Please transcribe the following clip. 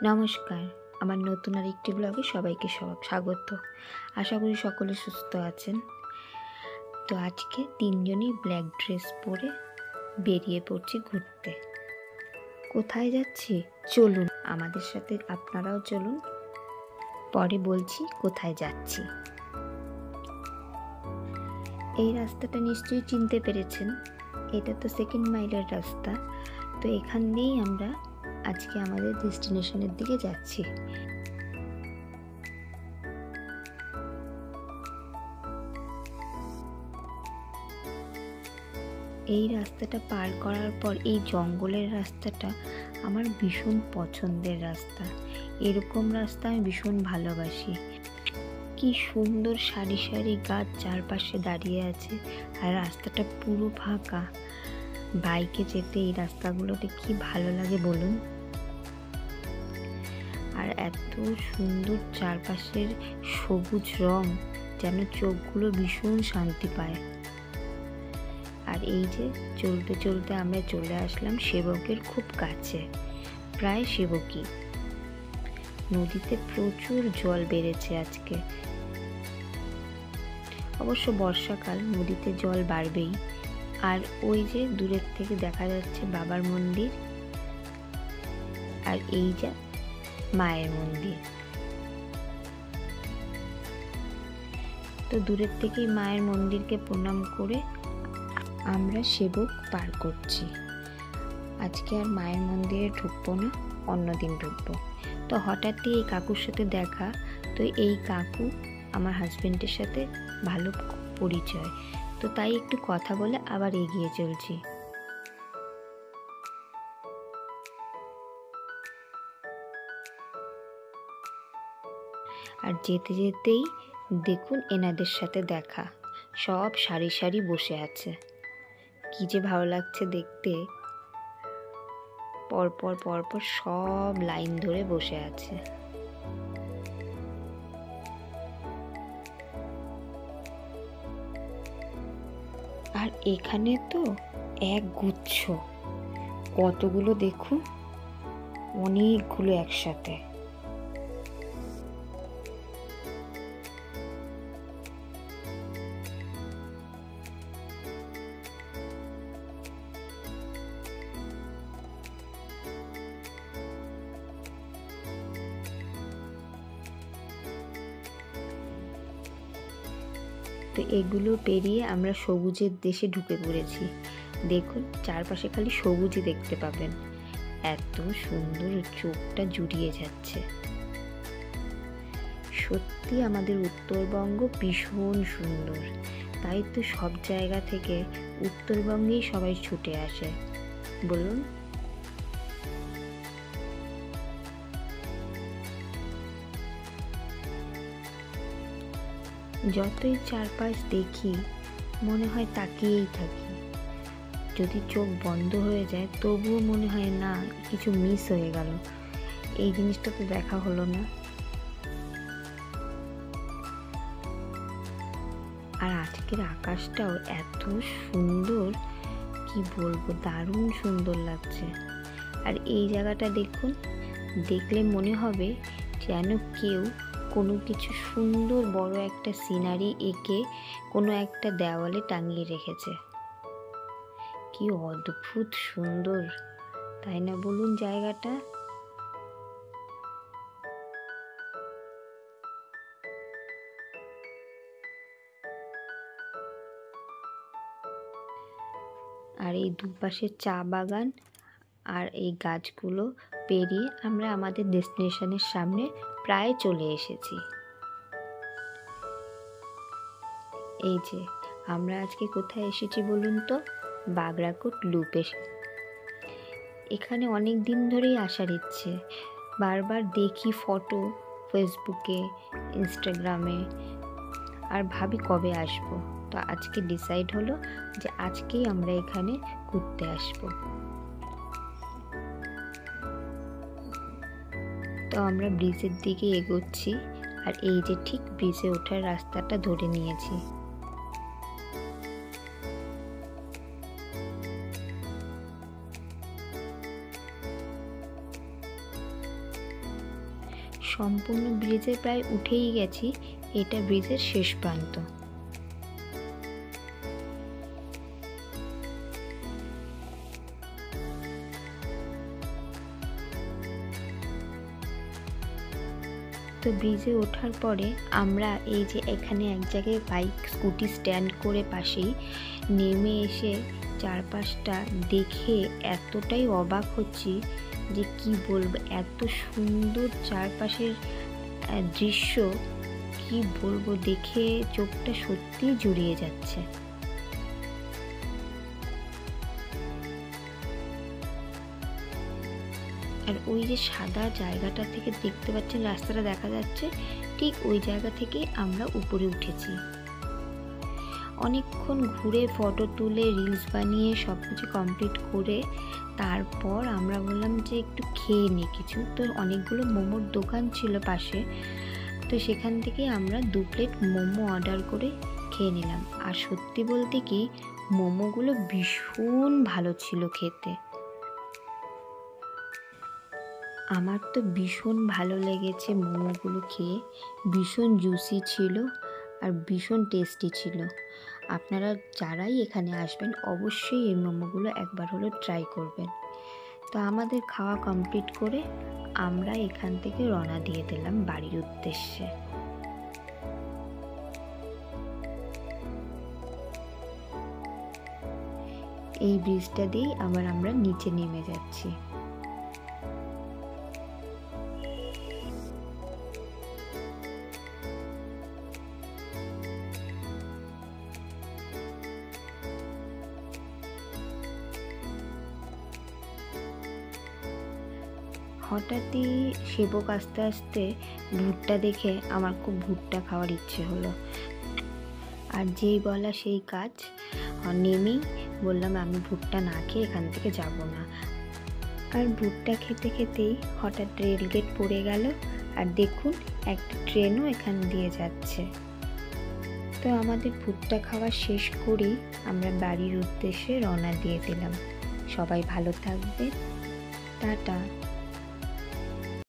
নমস্কার, আমার নতুন আরেকটি ব্লগে সবাইকে স্বাগত। আশা করি সকলে সুস্থ আছেন। তো আজকে তিনজনই ব্ল্যাক ড্রেস পরে বেরিয়ে পড়ছি ঘুরতে। কোথায় যাচ্ছি চলুন আমাদের সাথে, আপনারাও চলুন, পরে বলছি কোথায় যাচ্ছি। এই রাস্তাটা নিশ্চয়ই চিনতে পেরেছেন, এটা তো সেকেন্ড মাইলের রাস্তা। তো এখান দিয়েই আমরা আজকে আমাদের ডেস্টিনেশনের দিকে যাচ্ছি। এই রাস্তাটা পার করার পর এই জঙ্গলের রাস্তাটা আমার ভীষণ পছন্দের রাস্তা। এরকম রাস্তা আমি ভীষণ ভালোবাসি। কি সুন্দর সারি সারি গাছ চারপাশে দাঁড়িয়ে আছে, আর রাস্তাটা পুরো ফাঁকা। বাইকে যেতে এই রাস্তাগুলোতে কি ভালো লাগে বলুন। আর এত সুন্দর চারপাশের সবুজ রং, যেন চোখগুলো ভীষণ শান্তি পায়। আর এই যে চলতে চলতে আমরা চলে আসলাম সেবকের খুব কাছে, প্রায় সেবকই। নদীতে প্রচুর জল বেড়েছে আজকে। অবশ্য বর্ষাকাল, নদীতে জল বাড়বেই। আর ওই যে দূরের থেকে দেখা যাচ্ছে বাবার মন্দির, আর এই যে মায়ের মন্দির। তো দূরের থেকেই মায়ের মন্দিরকে প্রণাম করে আমরা সেবক পার করছি। আজকে আর মায়ের মন্দিরে ঢুকবো না, অন্যদিন ঢুকবো। তো হঠাৎই এই কাকুর সাথে দেখা। তো এই কাকু আমার হাজবেন্ডের সাথে ভালো পরিচয়, তো তাই একটু কথা বলে আবার এগিয়ে চলছি। আর যেতে যেতেই দেখুন এনাদের সাথে দেখা, সব সারি সারি বসে আছে। কি যে ভালো লাগছে দেখতে, পরপর পরপর সব লাইন ধরে বসে আছে। আর এখানে তো এক গুচ্ছ, কতগুলো দেখুন, অনেকগুলো একসাথে। তো এগুলো পেরিয়ে আমরা সবুজের দেশে ঢুকে পড়েছি। দেখুন চারপাশে খালি সবুজই দেখতে পাবেন, এত সুন্দর, চোখটা জুড়িয়ে যাচ্ছে। সত্যি আমাদের উত্তরবঙ্গ ভীষণ সুন্দর, তাই তো সব জায়গা থেকে উত্তরবঙ্গেই সবাই ছুটে আসে বলুন। যতই চারপাশ দেখি মনে হয় তাকিয়েই থাকি। যদি চোখ বন্ধ হয়ে যায় তবুও মনে হয় না, কিছু মিস হয়ে গেল, এই জিনিসটা তো দেখা হলো না। আর আজকের আকাশটাও এত সুন্দর, কি বলবো, দারুণ সুন্দর লাগছে। আর এই জায়গাটা দেখুন, দেখলে মনে হবে যেন কেউ কোনো কিছু সুন্দর বড় একটা সিনারি এঁকে কোনো একটা দেওয়ালে টাঙিয়ে রেখেছে। কি অদ্ভুত সুন্দর, তাই না বলুন জায়গাটা। আর এই দুপাশে চা বাগান আর এই গাছগুলো পেরিয়ে আমরা আমাদের ডেস্টিনেশনের সামনে প্রায় চলে এসেছি। এই যে আমরা আজকে কোথায় এসেছি বলুন তো, বাগরাকোট লুপে। এখানে অনেক দিন ধরেই আসার ইচ্ছে, বারবার দেখি ফটো ফেসবুকে, ইনস্টাগ্রামে, আর ভাবি কবে আসবো। তো আজকে ডিসাইড হলো যে আজকেই আমরা এখানে ঘুরতে আসবো। তো আমরা ব্রিজের দিকে এগোচ্ছি, আর এই যে ঠিক ব্রিজে ওঠার রাস্তাটা ধরে নিয়েছি। সম্পূর্ণ ব্রিজে প্রায় উঠেই গেছি। এটা ব্রিজের শেষ প্রান্ত। তো ব্রিজে ওঠার পরে আমরা এই যে এখানে এক জায়গায় বাইক স্কুটি স্ট্যান্ড করে পাশেই নেমে এসে চারপাশটা দেখে এতটাই অবাক হচ্ছি যে কি বলবো, এত সুন্দর চারপাশের দৃশ্য, কি বলবো, দেখে চোখটা সত্যিই জুড়িয়ে যাচ্ছে। আর ওই যে সাদা জায়গাটা থেকে দেখতে পাচ্ছেন রাস্তাটা দেখা যাচ্ছে, ঠিক ওই জায়গা থেকেই আমরা উপরে উঠেছি। অনেকক্ষণ ঘুরে ফটো তুলে রিলস বানিয়ে সব কিছু কমপ্লিট করে তারপর আমরা বললাম যে একটু খেয়ে নিই কিছু। তো অনেকগুলো মোমোর দোকান ছিল পাশে, তো সেখান থেকে আমরা 2 প্লেট মোমো অর্ডার করে খেয়ে নিলাম। আর সত্যি বলতে কি, মোমোগুলো ভীষণ ভালো ছিল খেতে। আমার তো ভীষণ ভালো লেগেছে মোমোগুলো খেয়ে, ভীষণ জুসি ছিল আর ভীষণ টেস্টি ছিল। আপনারা যারাই এখানে আসবেন অবশ্যই এই মোমোগুলো একবার হলো ট্রাই করবেন। তো আমাদের খাওয়া কমপ্লিট করে আমরা এখান থেকে রওনা দিয়ে দিলাম বাড়ির উদ্দেশ্যে। এই ব্রিজটা দিয়েই আবার আমরা নিচে নেমে যাচ্ছি। হঠাৎই সেবক আস্তে আস্তে ভুট্টা দেখে আমার খুব ভুট্টা খাওয়ার ইচ্ছে হলো। আর যেই বলা সেই কাজ, নেমেই বললাম আমি ভুট্টা না খেয়ে এখান থেকে যাব না। আর ভুট্টা খেতে খেতেই হঠাৎ রেলগেট পড়ে গেল, আর দেখুন একটা ট্রেনও এখান দিয়ে যাচ্ছে। তো আমাদের ভুট্টা খাওয়া শেষ করেই আমরা বাড়ির উদ্দেশ্যে রওনা দিয়ে দিলাম। সবাই ভালো থাকবে, টাটা।